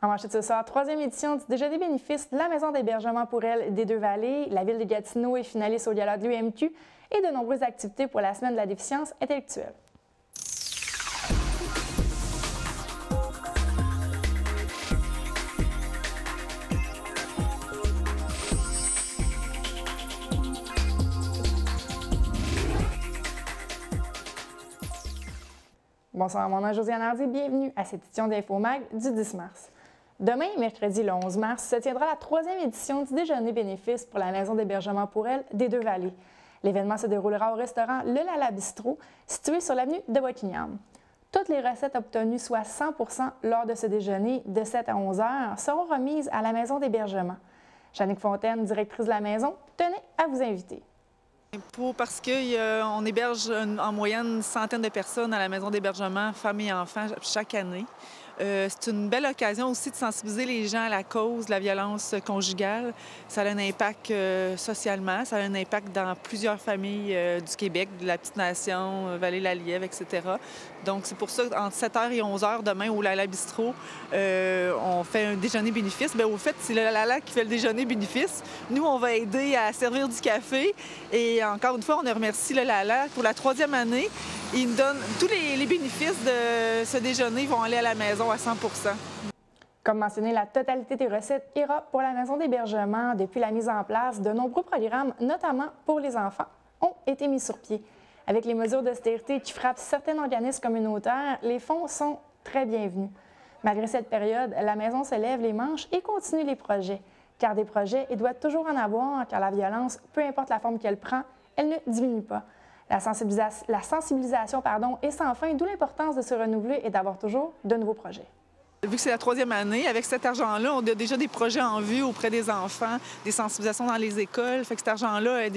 En manchette ce soir, troisième édition du Déjeuner bénéfice de la Maison d'hébergement pour elle des Deux-Vallées. La ville de Gatineau est finaliste au gala de l'UMQ et de nombreuses activités pour la semaine de la déficience intellectuelle. Bonsoir, mon nom est Josiane Hardy. Bienvenue à cette édition d'InfoMag du 10 mars. Demain, mercredi le 11 mars, se tiendra la troisième édition du Déjeuner bénéfice pour la Maison d'hébergement pour elle des Deux-Vallées. L'événement se déroulera au restaurant Le Lala Bistrot, situé sur l'avenue de Buckingham. Toutes les recettes obtenues, soit 100 % lors de ce déjeuner de 7 à 11 heures, seront remises à la Maison d'hébergement. Jannick Fontaine, directrice de la maison, tenait à vous inviter. Parce qu'on héberge en moyenne une centaine de personnes à la maison d'hébergement, femmes et enfants, chaque année. C'est une belle occasion aussi de sensibiliser les gens à la cause de la violence conjugale. Ça a un impact socialement, ça a un impact dans plusieurs familles du Québec, de la Petite Nation, Vallée-la-Lièvre, etc. Donc, c'est pour ça qu'entre 7h et 11h, demain, au Lala Bistrot, on fait un déjeuner bénéfice. Bien, au fait, c'est le Lala qui fait le déjeuner bénéfice. Nous, on va aider à servir du café. Et encore une fois, on remercie le Lala pour la troisième année. Il nous donne tous les bénéfices de ce déjeuner vont aller à la maison à 100 %. Comme mentionné, la totalité des recettes ira pour la maison d'hébergement. Depuis la mise en place, de nombreux programmes, notamment pour les enfants, ont été mis sur pied. Avec les mesures d'austérité qui frappent certains organismes communautaires, les fonds sont très bienvenus. Malgré cette période, la maison se lève les manches et continue les projets. Car des projets, il doit toujours en avoir, car la violence, peu importe la forme qu'elle prend, elle ne diminue pas. La sensibilisation est sans fin, d'où l'importance de se renouveler et d'avoir toujours de nouveaux projets. Vu que c'est la troisième année, avec cet argent-là, on a déjà des projets en vue auprès des enfants, des sensibilisations dans les écoles. Fait que cet argent-là,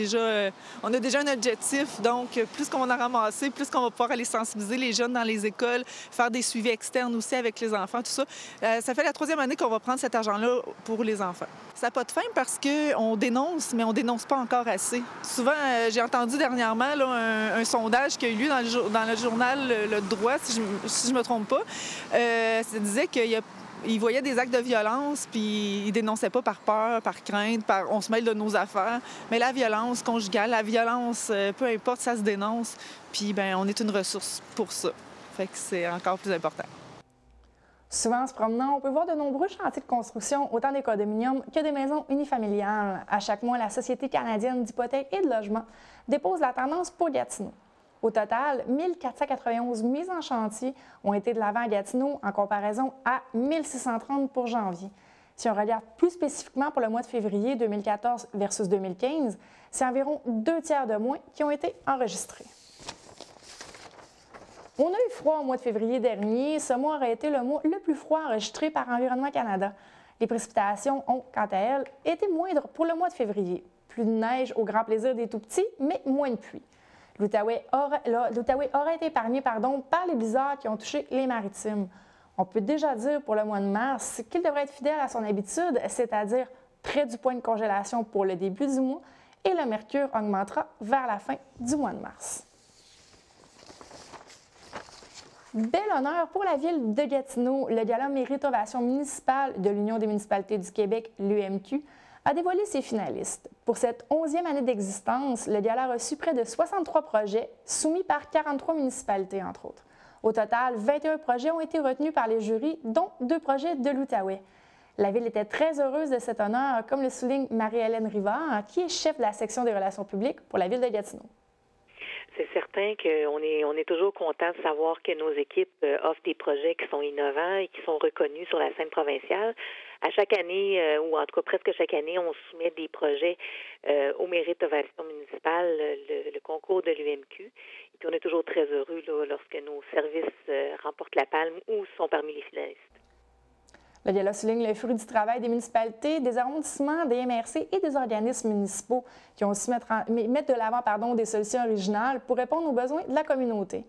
on a déjà un objectif. Donc, plus qu'on va en ramasser, plus qu'on va pouvoir aller sensibiliser les jeunes dans les écoles, faire des suivis externes aussi avec les enfants, tout ça. Ça fait la troisième année qu'on va prendre cet argent-là pour les enfants. Ça n'a pas de fin parce qu'on dénonce, mais on dénonce pas encore assez. Souvent, j'ai entendu dernièrement là, un sondage qui a eu lieu dans le journal Le Droit, si je me trompe pas. Ça disait qu'il voyait des actes de violence, puis il dénonçait pas par peur, par crainte, on se mêle de nos affaires. Mais la violence conjugale, la violence, peu importe, ça se dénonce. Puis, bien, on est une ressource pour ça. Fait que c'est encore plus important. Souvent, en se promenant, on peut voir de nombreux chantiers de construction, autant des condominiums que des maisons unifamiliales. À chaque mois, la Société canadienne d'hypothèques et de logement dépose la tendance pour Gatineau. Au total, 1491 mises en chantier ont été de l'avant à Gatineau en comparaison à 1630 pour janvier. Si on regarde plus spécifiquement pour le mois de février 2014 versus 2015, c'est environ 2 tiers de moins qui ont été enregistrés. On a eu froid au mois de février dernier. Ce mois aurait été le mois le plus froid enregistré par Environnement Canada. Les précipitations ont, quant à elles, été moindres pour le mois de février. Plus de neige au grand plaisir des tout-petits, mais moins de pluie. L'Outaouais aurait été épargné par les blizzards qui ont touché les maritimes. On peut déjà dire pour le mois de mars qu'il devrait être fidèle à son habitude, c'est-à-dire près du point de congélation pour le début du mois, et le mercure augmentera vers la fin du mois de mars. Bel honneur pour la ville de Gatineau. Le gala Mérite Ovation municipale de l'Union des municipalités du Québec, l'UMQ, a dévoilé ses finalistes. Pour cette 11e année d'existence, le gala a reçu près de 63 projets soumis par 43 municipalités, entre autres. Au total, 21 projets ont été retenus par les jurys, dont 2 projets de l'Outaouais. La ville était très heureuse de cet honneur, comme le souligne Marie-Hélène Rivard, qui est chef de la section des relations publiques pour la ville de Gatineau. C'est certain qu'on est toujours content de savoir que nos équipes offrent des projets qui sont innovants et qui sont reconnus sur la scène provinciale. À chaque année, ou en tout cas presque chaque année, on soumet des projets au Mérite Ovation municipale, le concours de l'UMQ. Et puis on est toujours très heureux là, lorsque nos services remportent la palme ou sont parmi les finalistes. Le gala souligne le fruit du travail des municipalités, des arrondissements, des MRC et des organismes municipaux qui ont su mettre de l'avant des solutions originales pour répondre aux besoins de la communauté.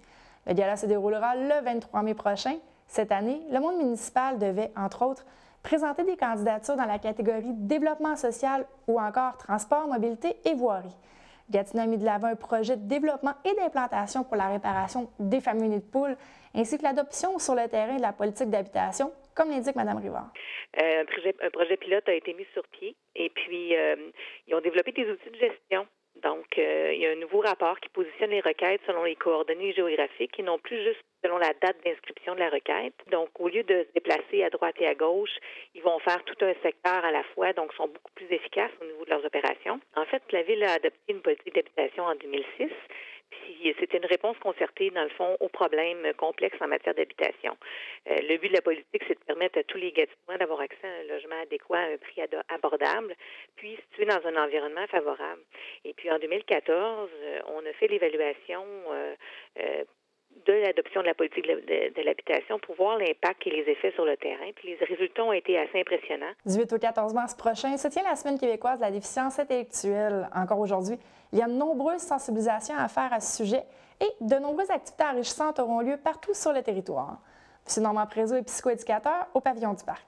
Le gala se déroulera le 23 mai prochain. Cette année, le monde municipal devait, entre autres, présenter des candidatures dans la catégorie développement social ou encore transport, mobilité et voirie. Gatineau a mis de l'avant un projet de développement et d'implantation pour la réparation des fameux nids de poules, ainsi que l'adoption sur le terrain de la politique d'habitation comme l'indique Mme Rivard. Un projet pilote a été mis sur pied et puis ils ont développé des outils de gestion. Donc, il y a un nouveau rapport qui positionne les requêtes selon les coordonnées géographiques et non plus juste selon la date d'inscription de la requête. Donc, au lieu de se déplacer à droite et à gauche, ils vont faire tout un secteur à la fois, donc sont beaucoup plus efficaces au niveau de leurs opérations. En fait, la Ville a adopté une politique d'habitation en 2006. Puis c'était une réponse concertée, dans le fond, aux problèmes complexes en matière d'habitation. Le but de la politique, c'est de permettre à tous les Gatineauois d'avoir accès à un logement adéquat à un prix abordable, puis situé dans un environnement favorable. Et puis en 2014, on a fait l'évaluation de l'adoption de la politique de l'habitation pour voir l'impact et les effets sur le terrain. Puis les résultats ont été assez impressionnants. 18 au 14 mars prochain se tient la Semaine québécoise de la déficience intellectuelle. Encore aujourd'hui, il y a de nombreuses sensibilisations à faire à ce sujet et de nombreuses activités enrichissantes auront lieu partout sur le territoire. M. Normand Prézo est psychoéducateur au Pavillon du Parc.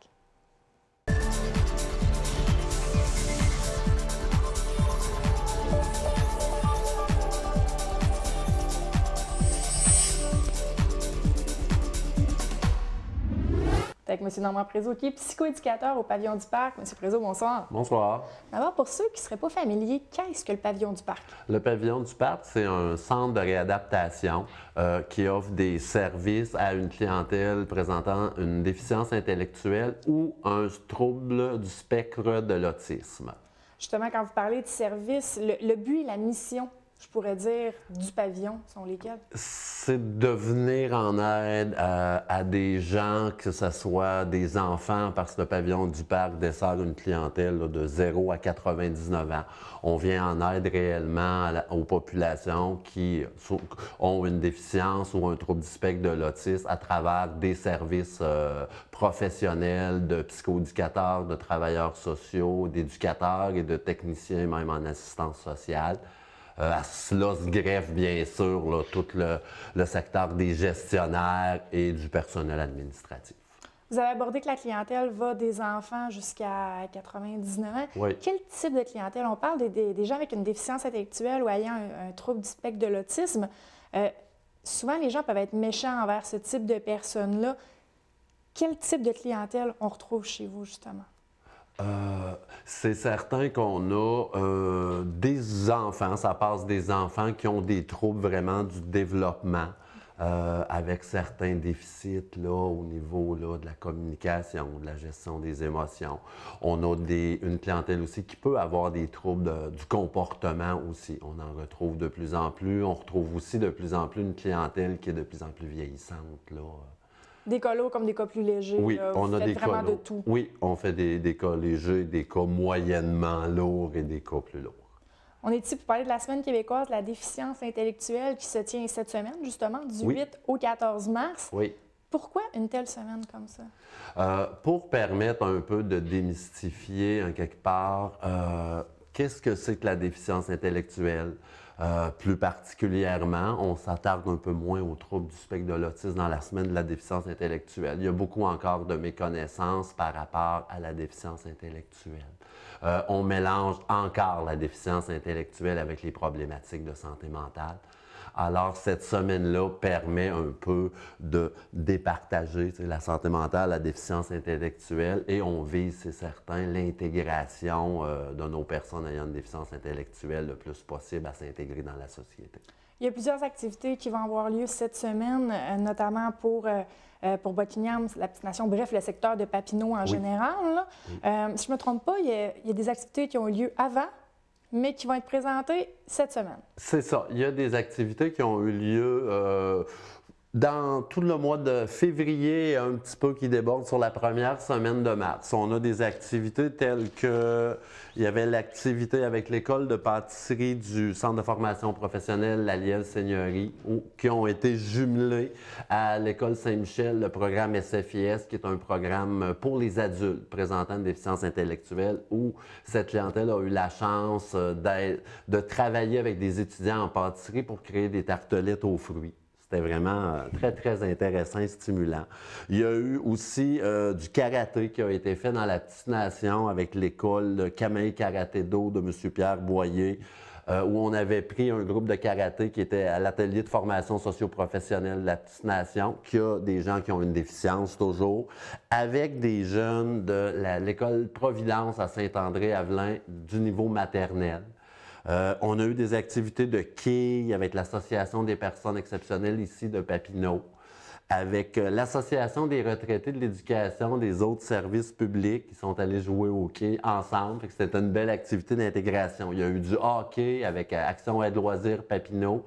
Avec M. Normand Prézo, qui est psychoéducateur au Pavillon du Parc. M. Prézo, bonsoir. Bonsoir. D'abord, pour ceux qui ne seraient pas familiers, qu'est-ce que le Pavillon du Parc? Le Pavillon du Parc, c'est un centre de réadaptation qui offre des services à une clientèle présentant une déficience intellectuelle ou un trouble du spectre de l'autisme. Justement, quand vous parlez de services, le but et la mission, je pourrais dire, du pavillon sont lesquels? C'est de venir en aide à des gens, que ce soit des enfants, parce que le Pavillon du Parc dessert une clientèle là, de 0 à 99 ans. On vient en aide réellement aux populations qui ont une déficience ou un trouble du spectre de l'autisme à travers des services professionnels de psychoéducateurs, de travailleurs sociaux, d'éducateurs et de techniciens, même en assistance sociale. À cela se greffe bien sûr là, tout le secteur des gestionnaires et du personnel administratif. Vous avez abordé que la clientèle va des enfants jusqu'à 99 ans. Oui. Quel type de clientèle? On parle des gens avec une déficience intellectuelle ou ayant un trouble du spectre de l'autisme. Souvent, les gens peuvent être méchants envers ce type de personnes-là. Quel type de clientèle on retrouve chez vous, justement? C'est certain qu'on a des enfants, ça passe des enfants qui ont des troubles vraiment du développement, avec certains déficits là, au niveau là, de la communication, de la gestion des émotions. On a une clientèle aussi qui peut avoir des troubles du comportement aussi. On en retrouve de plus en plus. On retrouve aussi de plus en plus une clientèle qui est de plus en plus vieillissante, là. Des cas lourds comme des cas plus légers. Oui, là. on a des cas vraiment de lourds. tout. Oui, on fait des cas légers, des cas moyennement lourds et des cas plus lourds. On est ici pour parler de la Semaine québécoise de la déficience intellectuelle qui se tient cette semaine, justement, du 8 au 14 mars. Oui. Pourquoi une telle semaine comme ça? Pour permettre un peu de démystifier, en quelque part, qu'est-ce que c'est que la déficience intellectuelle? Plus particulièrement, on s'attarde un peu moins aux troubles du spectre de l'autisme dans la semaine de la déficience intellectuelle. Il y a beaucoup encore de méconnaissances par rapport à la déficience intellectuelle. On mélange encore la déficience intellectuelle avec les problématiques de santé mentale. Alors, cette semaine-là permet un peu de départager la santé mentale, la déficience intellectuelle et on vise, c'est certain, l'intégration de nos personnes ayant une déficience intellectuelle le plus possible à s'intégrer dans la société. Il y a plusieurs activités qui vont avoir lieu cette semaine, notamment pour Buckingham, la petite nation, bref, le secteur de Papineau en général. Là. Si je ne me trompe pas, il y a des activités qui ont eu lieu avant, mais qui vont être présentées cette semaine. C'est ça. Il y a des activités qui ont eu lieu dans tout le mois de février, un petit peu qui déborde sur la première semaine de mars. On a des activités telles que il y avait l'activité avec l'école de pâtisserie du Centre de formation professionnelle La Lièvre Seigneurie, qui ont été jumelées à l'école Saint-Michel, le programme SFIS, qui est un programme pour les adultes présentant une déficience intellectuelle, où cette clientèle a eu la chance de travailler avec des étudiants en pâtisserie pour créer des tartelettes aux fruits. C'était vraiment très, très intéressant et stimulant. Il y a eu aussi du karaté qui a été fait dans la petite nation avec l'école Kamei Karaté-Do de M. Pierre Boyer où on avait pris un groupe de karaté qui était à l'atelier de formation socio-professionnelle de la Petite Nation, qui a des gens qui ont une déficience toujours, avec des jeunes de l'école Providence à Saint-André-Avelin du niveau maternel. On a eu des activités de quilles avec l'Association des personnes exceptionnelles ici de Papineau, avec l'Association des retraités de l'éducation des autres services publics qui sont allés jouer au quai ensemble. C'était une belle activité d'intégration. Il y a eu du hockey avec Action Aide Loisirs Papineau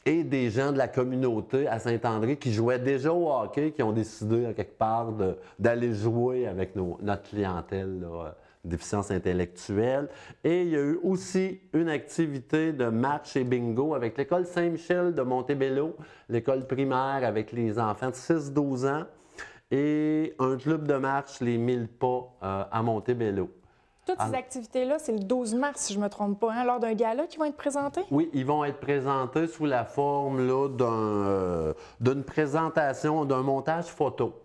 et des gens de la communauté à Saint-André qui jouaient déjà au hockey, qui ont décidé à quelque part d'aller jouer avec notre clientèle là, déficience intellectuelle. Et il y a eu aussi une activité de match et bingo avec l'école Saint-Michel de Montebello, l'école primaire avec les enfants de 6-12 ans et un club de marche, les 1000 pas à Montebello. Toutes ces activités-là, c'est le 12 mars, si je ne me trompe pas, hein, lors d'un gala qui vont être présentés? Oui, ils vont être présentés sous la forme là, d'une présentation, d'un montage photo.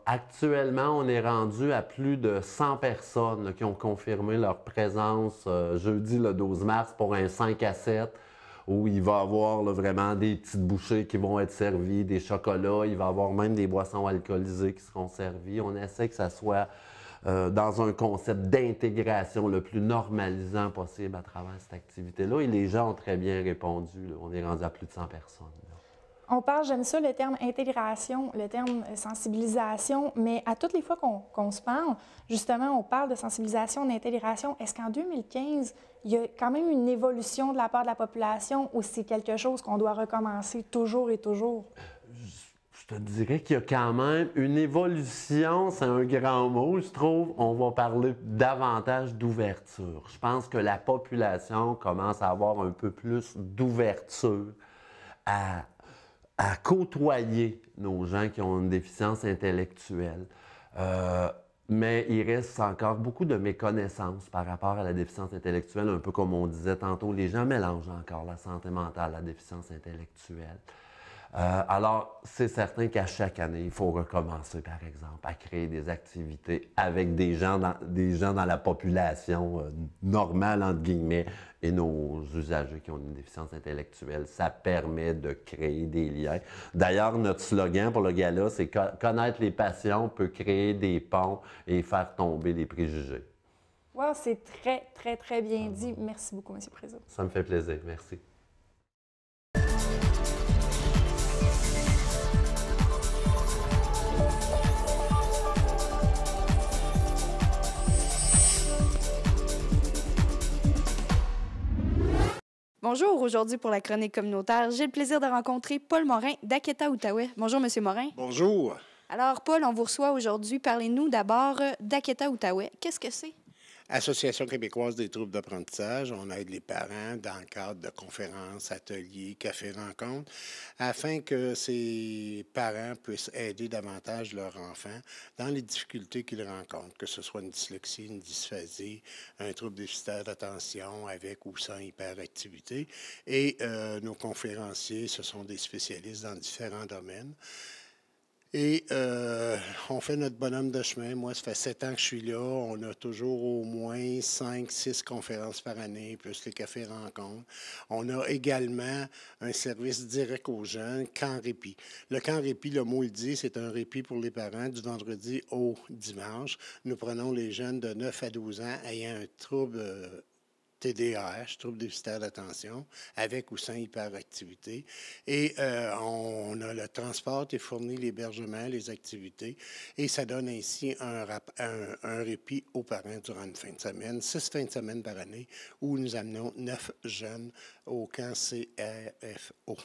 Actuellement, on est rendu à plus de 100 personnes là, qui ont confirmé leur présence jeudi le 12 mars pour un 5 à 7 où il va y avoir là, vraiment des petites bouchées qui vont être servies, des chocolats, il va y avoir même des boissons alcoolisées qui seront servies. On essaie que ça soit dans un concept d'intégration le plus normalisant possible à travers cette activité-là et les gens ont très bien répondu. Là. On est rendu à plus de 100 personnes. Là. On parle, j'aime ça, le terme intégration, le terme sensibilisation, mais à toutes les fois qu'on se parle, justement, on parle de sensibilisation, d'intégration. Est-ce qu'en 2015, il y a quand même une évolution de la part de la population ou c'est quelque chose qu'on doit recommencer toujours et toujours? Je te dirais qu'il y a quand même une évolution, c'est un grand mot, je trouve. On va parler davantage d'ouverture. Je pense que la population commence à avoir un peu plus d'ouverture à côtoyer nos gens qui ont une déficience intellectuelle. Mais il reste encore beaucoup de méconnaissances par rapport à la déficience intellectuelle, un peu comme on disait tantôt. Les gens mélangent encore la santé mentale, la déficience intellectuelle. Alors, c'est certain qu'à chaque année, il faut recommencer, par exemple, à créer des activités avec des gens dans la population normale, entre guillemets, et nos usagers qui ont une déficience intellectuelle. Ça permet de créer des liens. D'ailleurs, notre slogan pour le gala, c'est « Connaître les passions peut créer des ponts et faire tomber les préjugés ». Wow, c'est très, très, très bien dit. Merci beaucoup, M. Prézot. Ça me fait plaisir. Merci. Bonjour, aujourd'hui pour la chronique communautaire, j'ai le plaisir de rencontrer Paul Morin d'Aketa-Outaouais. Bonjour, M. Morin. Bonjour. Alors, Paul, on vous reçoit aujourd'hui. Parlez-nous d'abord d'Aketa-Outaouais. Qu'est-ce que c'est? Association québécoise des troubles d'apprentissage. On aide les parents dans le cadre de conférences, ateliers, cafés-rencontres, afin que ces parents puissent aider davantage leurs enfants dans les difficultés qu'ils rencontrent, que ce soit une dyslexie, une dysphasie, un trouble déficitaire d'attention avec ou sans hyperactivité. Et nos conférenciers, ce sont des spécialistes dans différents domaines. Et on fait notre bonhomme de chemin. Moi, ça fait 7 ans que je suis là. On a toujours au moins 5, 6 conférences par année, plus les cafés-rencontres. On a également un service direct aux jeunes, camp répit. Le camp répit, le mot le dit, c'est un répit pour les parents du vendredi au dimanche. Nous prenons les jeunes de 9 à 12 ans ayant un trouble TDAH, trouble déficitaire d'attention, avec ou sans hyperactivité. Et on a le transport qui fournit l'hébergement, les activités, et ça donne ainsi un répit aux parents durant une fin de semaine, 6 fins de semaine par année, où nous amenons 9 jeunes au camp CRFO.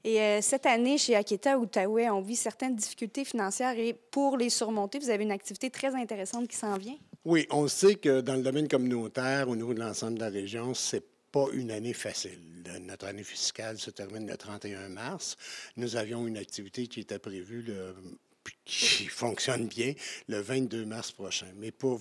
Et cette année, chez Aketa-Outaouais, on vit certaines difficultés financières et pour les surmonter, vous avez une activité très intéressante qui s'en vient. Oui, on sait que dans le domaine communautaire, au niveau de l'ensemble de la région, c'est pas une année facile. Notre année fiscale se termine le 31 mars. Nous avions une activité qui était prévue qui fonctionne bien le 22 mars prochain. Mais pour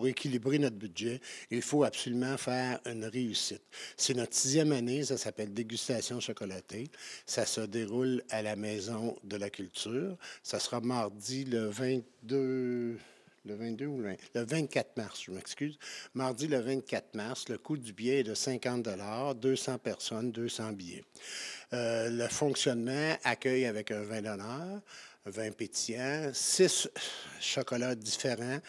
équilibrer notre budget, il faut absolument faire une réussite. C'est notre 6e année, ça s'appelle Dégustation chocolatée. Ça se déroule à la Maison de la Culture. Ça sera mardi le 22 le 22 ou le 24 mars, je m'excuse. Mardi, le 24 mars, le coût du billet est de 50 $, 200 personnes, 200 billets. Le fonctionnement accueille avec un vin d'honneur, un vin pétillant, 6 chocolats différents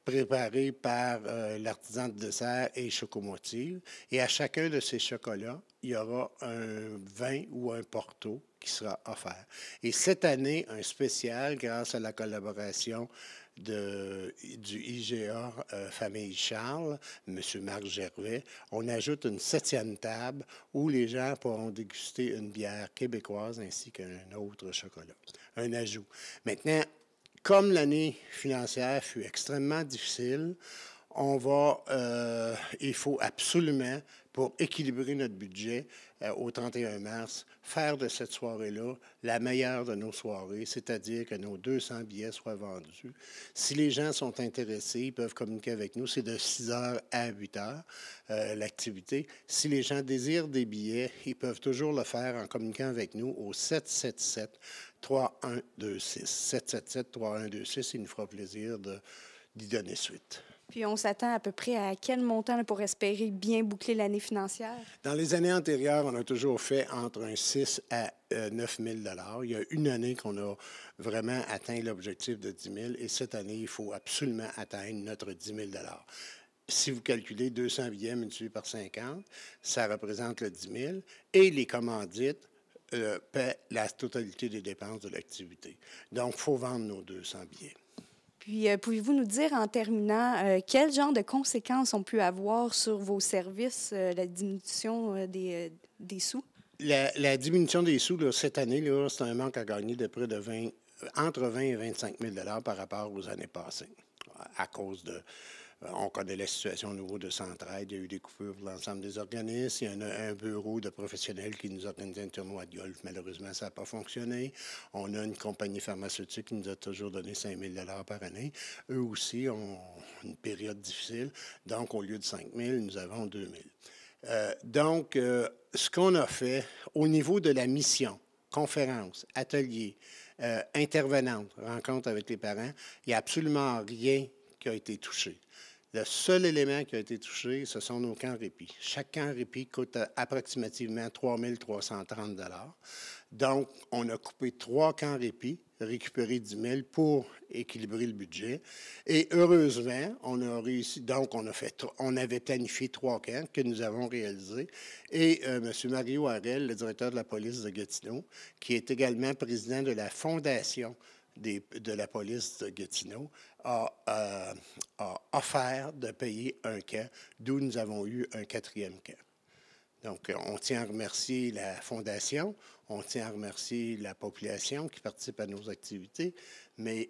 préparés par l'artisan de dessert et Chocomotive. Et à chacun de ces chocolats, il y aura un vin ou un porto qui sera offert. Et cette année, un spécial grâce à la collaboration du IGA Famille Charles, M. Marc Gervais. On ajoute une 7e table où les gens pourront déguster une bière québécoise ainsi qu'un autre chocolat. Un ajout. Maintenant, comme l'année financière fut extrêmement difficile, il faut absolument, pour équilibrer notre budget au 31 mars, faire de cette soirée-là la meilleure de nos soirées, c'est-à-dire que nos 200 billets soient vendus. Si les gens sont intéressés, ils peuvent communiquer avec nous. C'est de 6 h à 8 h l'activité. Si les gens désirent des billets, ils peuvent toujours le faire en communiquant avec nous au 777-3126. 777-3126, il nous fera plaisir d'y donner suite. Puis on s'attend à peu près à quel montant là, pour espérer bien boucler l'année financière? Dans les années antérieures, on a toujours fait entre un 6 à 9 000 $. Il y a une année qu'on a vraiment atteint l'objectif de 10 000 et cette année, il faut absolument atteindre notre 10 000 $. Si vous calculez 200 billets multipliés par 50, ça représente le 10 000 et les commandites paient la totalité des dépenses de l'activité. Donc, il faut vendre nos 200 billets. Puis, pouvez-vous nous dire en terminant quel genre de conséquences on peut avoir sur vos services, la diminution des sous? La diminution des sous, là, cette année, là, c'est un manque à gagner de près de entre 20 et 25 000 $ par rapport aux années passées. À cause de... On connaît la situation au niveau de Centraide. Il y a eu des coupures pour l'ensemble des organismes. Il y a un bureau de professionnels qui nous organisait un tournoi de golf. Malheureusement, ça n'a pas fonctionné. On a une compagnie pharmaceutique qui nous a toujours donné 5 000 $ par année. Eux aussi ont une période difficile. Donc, au lieu de 5 000, nous avons 2 000. Ce qu'on a fait au niveau de la mission, conférences, ateliers, intervenantes, rencontres avec les parents, il n'y a absolument rien qui a été touché. Le seul élément qui a été touché, ce sont nos camps répit. Chaque camp répit coûte approximativement 3 330 $. Donc, on a coupé 3 camps répit, récupéré 10 000 pour équilibrer le budget. Et heureusement, on a réussi. Donc, on avait planifié 3 camps que nous avons réalisés. Et M. Mario Harel, le directeur de la police de Gatineau, qui est également président de la fondation de la police de Gatineau, a offert de payer un camp, d'où nous avons eu un 4e camp. Donc, on tient à remercier la Fondation, on tient à remercier la population qui participe à nos activités, mais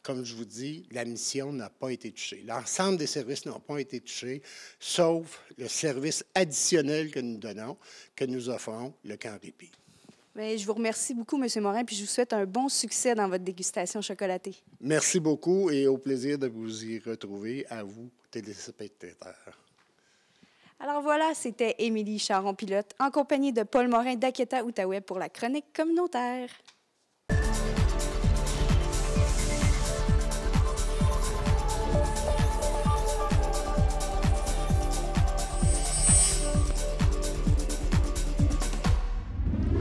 comme je vous dis, la mission n'a pas été touchée. L'ensemble des services n'ont pas été touchés, sauf le service additionnel que nous donnons, que nous offrons, le camp répit. Bien, je vous remercie beaucoup, M. Morin, puis je vous souhaite un bon succès dans votre dégustation chocolatée. Merci beaucoup et au plaisir de vous y retrouver, à vous, téléspectateurs. Alors voilà, c'était Émilie Charon-Pilote en compagnie de Paul Morin d'Aketa Outaouais pour la chronique communautaire.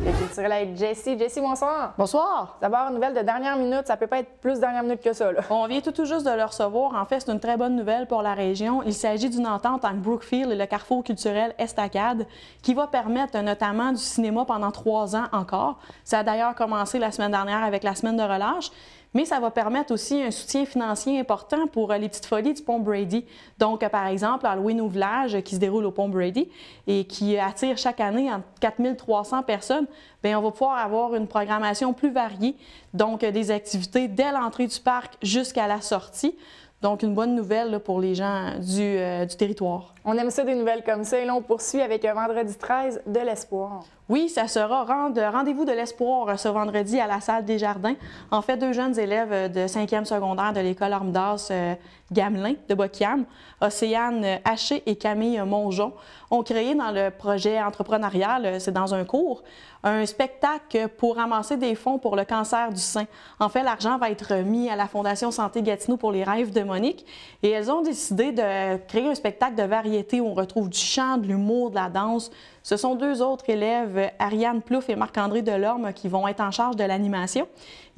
Je serai là avec Jessie. Jessie, bonsoir. Bonsoir. D'abord, une nouvelle de dernière minute. Ça peut pas être plus dernière minute que ça, là. On vient tout juste de le recevoir. En fait, c'est une très bonne nouvelle pour la région. Il s'agit d'une entente entre Brookfield et le Carrefour culturel Estacade qui va permettre notamment du cinéma pendant 3 ans encore. Ça a d'ailleurs commencé la semaine dernière avec la semaine de relâche. Mais ça va permettre aussi un soutien financier important pour les petites folies du Pont Brady. Donc, par exemple, Halloween au village qui se déroule au Pont Brady et qui attire chaque année entre 4 300 personnes, bien, on va pouvoir avoir une programmation plus variée, donc des activités dès l'entrée du parc jusqu'à la sortie. Donc, une bonne nouvelle là, pour les gens du territoire. On aime ça, des nouvelles comme ça. Et là, on poursuit avec un vendredi 13 de l'espoir. Oui, ça sera rendez-vous de l'espoir ce vendredi à la salle des Jardins. En fait, 2 jeunes élèves de 5e secondaire de l'école Armidas Gamelin de Boquiam, Océane Haché et Camille Mongeon, ont créé dans le projet entrepreneurial, c'est dans un cours, un spectacle pour ramasser des fonds pour le cancer du sein. En fait, l'argent va être remis à la Fondation Santé Gatineau pour les rêves de Monique et elles ont décidé de créer un spectacle de variété où on retrouve du chant, de l'humour, de la danse. Ce sont 2 autres élèves, Ariane Plouffe et Marc-André Delorme, qui vont être en charge de l'animation.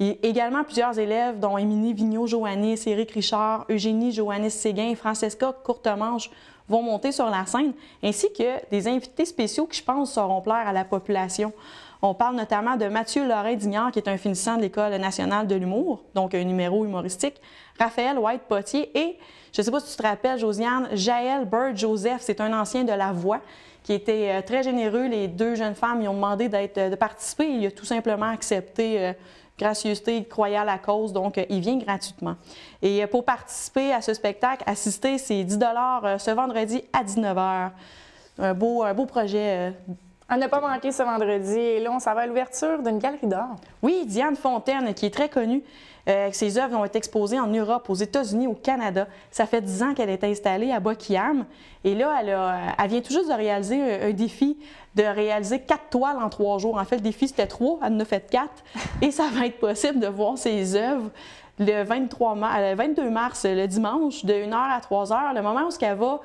Et également plusieurs élèves, dont Émilie Vigneault-Joannis, Éric Richard, Eugénie Joannis-Séguin et Francesca Courtemanche, vont monter sur la scène, ainsi que des invités spéciaux qui, je pense, sauront plaire à la population. On parle notamment de Mathieu Lorrain-Dignard, qui est un finissant de l'École nationale de l'humour, donc un numéro humoristique, Raphaël White-Potier et, je ne sais pas si tu te rappelles, Josiane, Jaël Bird-Joseph, c'est un ancien de La Voix, qui était très généreux. Les 2 jeunes femmes lui ont demandé de participer et il a tout simplement accepté. Gracieuseté, il croyait à la cause, donc il vient gratuitement. Et pour participer à ce spectacle, assister, c'est 10 $ ce vendredi à 19 h. Un beau projet. À ne pas manquer ce vendredi. Et là, on s'en va à l'ouverture d'une galerie d'art. Oui, Diane Fontaine, qui est très connue. Ses œuvres vont être exposées en Europe, aux États-Unis, au Canada. Ça fait 10 ans qu'elle est installée à Boquiam. Et là, elle vient tout juste de réaliser un défi de réaliser 4 toiles en 3 jours. En fait, le défi, c'était 3, elle en a fait 4. Et ça va être possible de voir ses œuvres le 22 mars, le dimanche, de 1 h à 3 h, le moment où elle va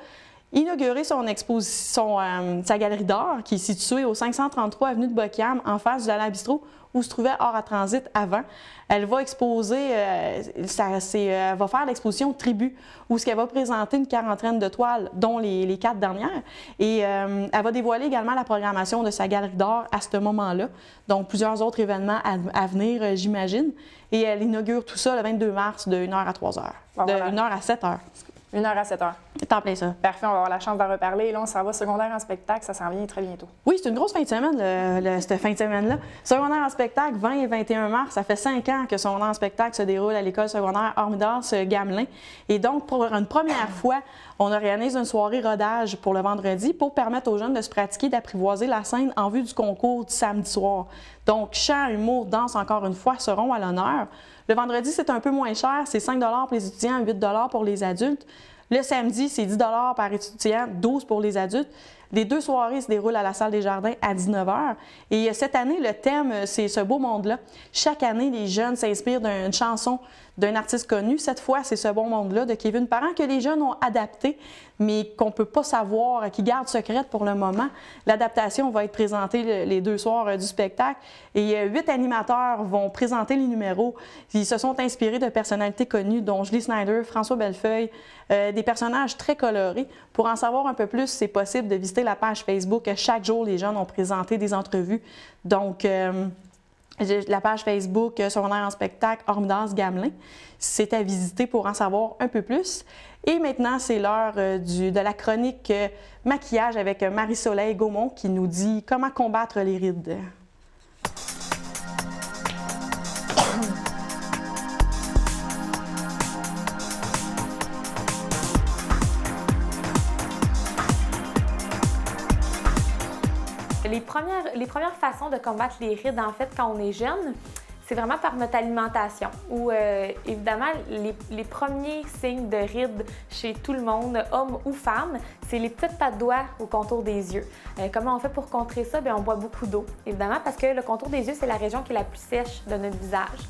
inaugurer sa galerie d'art, qui est située au 533 avenue de Boquiam, en face du Lala Bistrot, où se trouvait Art à Transit avant. Elle va exposer, elle va faire l'exposition Tribu, où elle va présenter une 40aine de toiles, dont les 4 dernières. Et elle va dévoiler également la programmation de sa galerie d'art à ce moment-là. Donc, plusieurs autres événements à venir, j'imagine. Et elle inaugure tout ça le 22 mars de 1 h à 3 h. Bon, de voilà. 1 h à 7 h. 1 h à 7 h. C'est en plein ça. Parfait, on va avoir la chance d'en reparler. Et là, on s'en va secondaire en spectacle, ça s'en vient très bientôt. Oui, c'est une grosse fin de semaine, cette fin de semaine-là. Secondaire en spectacle, 20 et 21 mars, ça fait 5 ans que secondaire en spectacle se déroule à l'école secondaire Armidas Gamelin. Et donc, pour une première fois, on organise une soirée rodage pour le vendredi pour permettre aux jeunes de se pratiquer, d'apprivoiser la scène en vue du concours du samedi soir. Donc, chant, humour, danse, encore une fois, seront à l'honneur. Le vendredi, c'est un peu moins cher, c'est 5 $ pour les étudiants, 8 $ pour les adultes. Le samedi, c'est 10 $ par étudiant, 12 pour les adultes. Les 2 soirées se déroulent à la salle des Jardins à 19 h. Et cette année, le thème, c'est ce beau monde-là. Chaque année, les jeunes s'inspirent d'une chanson d'un artiste connu. Cette fois, c'est ce beau monde-là de Kevin Parent que les jeunes ont adapté, mais qu'on ne peut pas savoir, qui garde secrète pour le moment. L'adaptation va être présentée les 2 soirs du spectacle. Et 8 animateurs vont présenter les numéros. Ils se sont inspirés de personnalités connues, dont Julie Snyder, François Bellefeuille, des personnages très colorés. Pour en savoir un peu plus, c'est possible de visiter la page Facebook. Chaque jour, les jeunes ont présenté des entrevues. Donc, la page Facebook secondaire en spectacle Armidas Gamelin, c'est à visiter pour en savoir un peu plus. Et maintenant, c'est l'heure de la chronique maquillage avec Marie-Soleil Gaumont qui nous dit comment combattre les rides. Les premières façons de combattre les rides, en fait, quand on est jeune, c'est vraiment par notre alimentation. Où, évidemment, les premiers signes de rides chez tout le monde, homme ou femme, c'est les petites pattes doigts au contour des yeux. Comment on fait pour contrer ça? Bien, on boit beaucoup d'eau, évidemment, parce que le contour des yeux, c'est la région qui est la plus sèche de notre visage.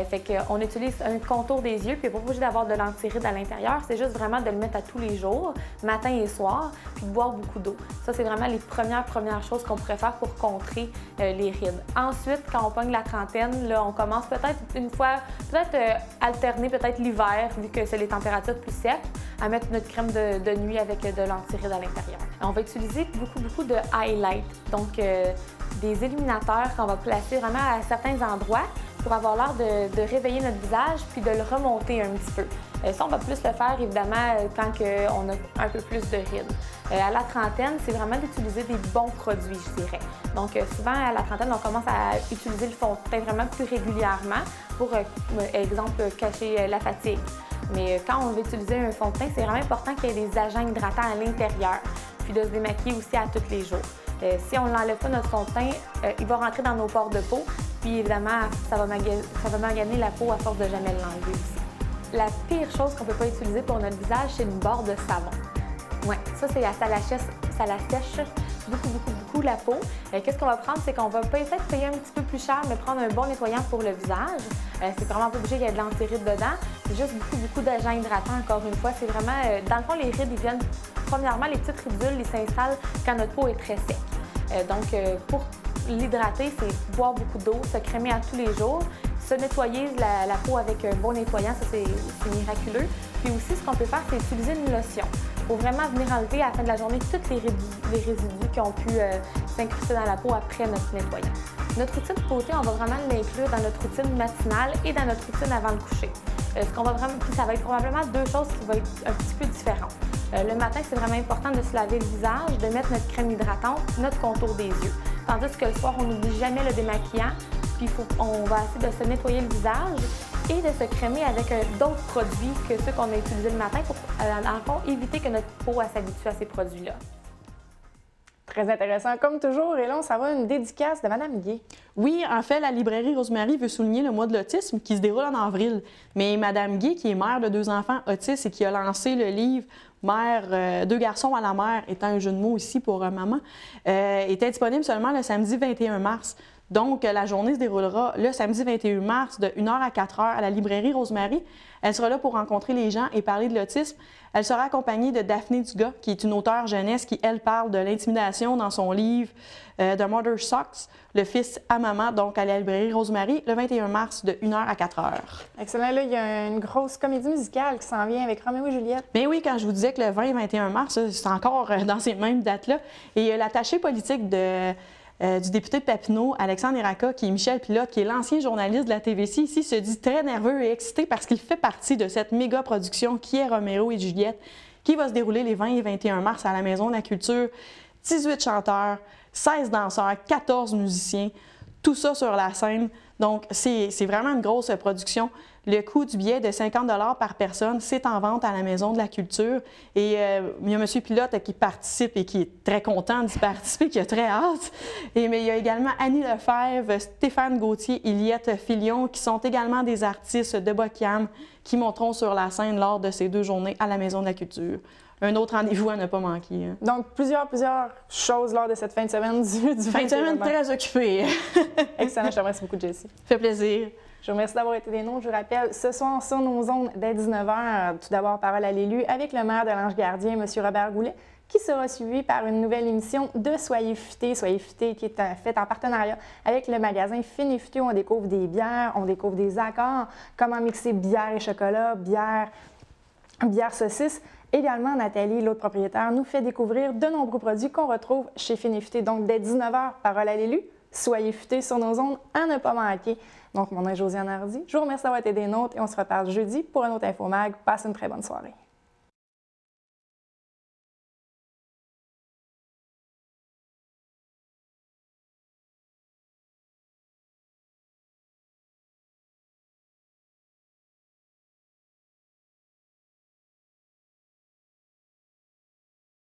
Fait qu'on utilise un contour des yeux, puis pas obligé d'avoir de l'anti-rides à l'intérieur. C'est juste vraiment de le mettre à tous les jours, matin et soir, puis de boire beaucoup d'eau. Ça, c'est vraiment les premières choses qu'on pourrait faire pour contrer les rides. Ensuite, quand on pogne la trentaine, là, on commence peut-être une fois, alterner peut-être l'hiver, vu que c'est les températures plus secs, à mettre notre crème de nuit avec de l'anti-rides à l'intérieur. On va utiliser beaucoup de highlight, donc des illuminateurs qu'on va placer vraiment à certains endroits pour avoir l'air de réveiller notre visage puis de le remonter un petit peu. Ça, on va plus le faire, évidemment, quand on a un peu plus de rides. À la trentaine, c'est vraiment d'utiliser des bons produits, je dirais. Donc, souvent, à la trentaine, on commence à utiliser le fond de teint vraiment plus régulièrement pour, exemple, cacher la fatigue. Mais quand on veut utiliser un fond de teint, c'est vraiment important qu'il y ait des agents hydratants à l'intérieur, puis de se démaquiller aussi à tous les jours. Si on ne l'enlève pas, notre fond de teint, il va rentrer dans nos pores de peau. Puis évidemment, ça va maganer la peau à force de jamais l'enlever aussi. La pire chose qu'on ne peut pas utiliser pour notre visage, c'est une barre de savon. Oui, ça la sèche beaucoup la peau. Qu'est-ce qu'on va prendre? C'est qu'on va peut-être payer un petit peu plus cher, mais prendre un bon nettoyant pour le visage. C'est vraiment pas obligé qu'il y ait de l'anti-rides dedans. C'est juste beaucoup d'agents hydratants, encore une fois. C'est vraiment, dans le fond, les rides, ils viennent, premièrement, les petites ridules, ils s'installent quand notre peau est très sec. Pour l'hydrater, c'est boire beaucoup d'eau, se crémer à tous les jours, se nettoyer la peau avec un bon nettoyant, ça c'est miraculeux. Puis aussi, ce qu'on peut faire, c'est utiliser une lotion pour vraiment venir enlever à la fin de la journée tous les résidus qui ont pu s'incruster dans la peau après notre nettoyant. Notre routine de beauté, on va vraiment l'inclure dans notre routine matinale et dans notre routine avant le coucher. Puis ça va être probablement deux choses qui vont être un petit peu différentes. Le matin, c'est vraiment important de se laver le visage, de mettre notre crème hydratante, notre contour des yeux. Tandis que le soir, on n'oublie jamais le démaquillant, puis on va essayer de se nettoyer le visage et de se crémer avec d'autres produits que ceux qu'on a utilisés le matin pour, dans le fond, éviter que notre peau s'habitue à ces produits-là. Très intéressant, comme toujours. Et là, on s'en va à une dédicace de Mme Gay. Oui, en fait, la librairie Rosemary veut souligner le mois de l'autisme qui se déroule en avril. Mais Mme Gay, qui est mère de 2 enfants autistes et qui a lancé le livre Mère, 2 garçons à la mer, étant un jeu de mots ici pour maman, était disponible seulement le samedi 21 mars. Donc, la journée se déroulera le samedi 21 mars de 1h à 4h à la librairie Rosemary. Elle sera là pour rencontrer les gens et parler de l'autisme. Elle sera accompagnée de Daphné Dugas, qui est une auteure jeunesse qui, elle, parle de l'intimidation dans son livre The Mother Sucks, le fils à maman, donc à la librairie Rosemary, le 21 mars de 1h à 4h. Excellent. Là, il y a une grosse comédie musicale qui s'en vient avec Roméo et Juliette. Bien oui, quand je vous disais que le 20 et 21 mars, c'est encore dans ces mêmes dates-là. Et l'attaché politique du député de Papineau, Alexandre Iraka, qui est Michel Pilote, qui est l'ancien journaliste de la TVC ici, se dit très nerveux et excité parce qu'il fait partie de cette méga production qui est Roméo et Juliette, qui va se dérouler les 20 et 21 mars à la Maison de la Culture. 18 chanteurs, 16 danseurs, 14 musiciens, tout ça sur la scène. Donc, c'est vraiment une grosse production. Le coût du billet de 50 $ par personne, c'est en vente à la Maison de la Culture. Et il y a M. Pilote qui participe et qui est très content d'y participer, qui a très hâte. Mais il y a également Annie Lefebvre, Stéphane Gauthier, Iliette Filion, qui sont également des artistes de Bocam qui monteront sur la scène lors de ces 2 journées à la Maison de la Culture. Un autre rendez-vous à ne pas manquer. Hein. Donc, plusieurs choses lors de cette fin de semaine du fin de semaine très occupée. Excellent, je te remercie beaucoup, Jessie. Ça fait plaisir. Je vous remercie d'avoir été des nôtres. Je vous rappelle, ce soir, sur nos ondes, dès 19h, tout d'abord, parole à l'élu avec le maire de l'Ange-Gardien, M. Robert Goulet, qui sera suivi par une nouvelle émission de Soyez futés. Soyez futés, qui est faite en partenariat avec le magasin Fin et Futé, où on découvre des bières, on découvre des accords, comment mixer bière et chocolat, bière saucisse. Également, Nathalie, l'autre propriétaire, nous fait découvrir de nombreux produits qu'on retrouve chez Fin et Futé. Donc, dès 19h, parole à l'élu, soyez futés sur nos ondes à ne pas manquer. Donc, mon nom est Josiane Hardy. Je vous remercie d'avoir été des nôtres et on se reparle jeudi pour un autre Infomag. Passez une très bonne soirée.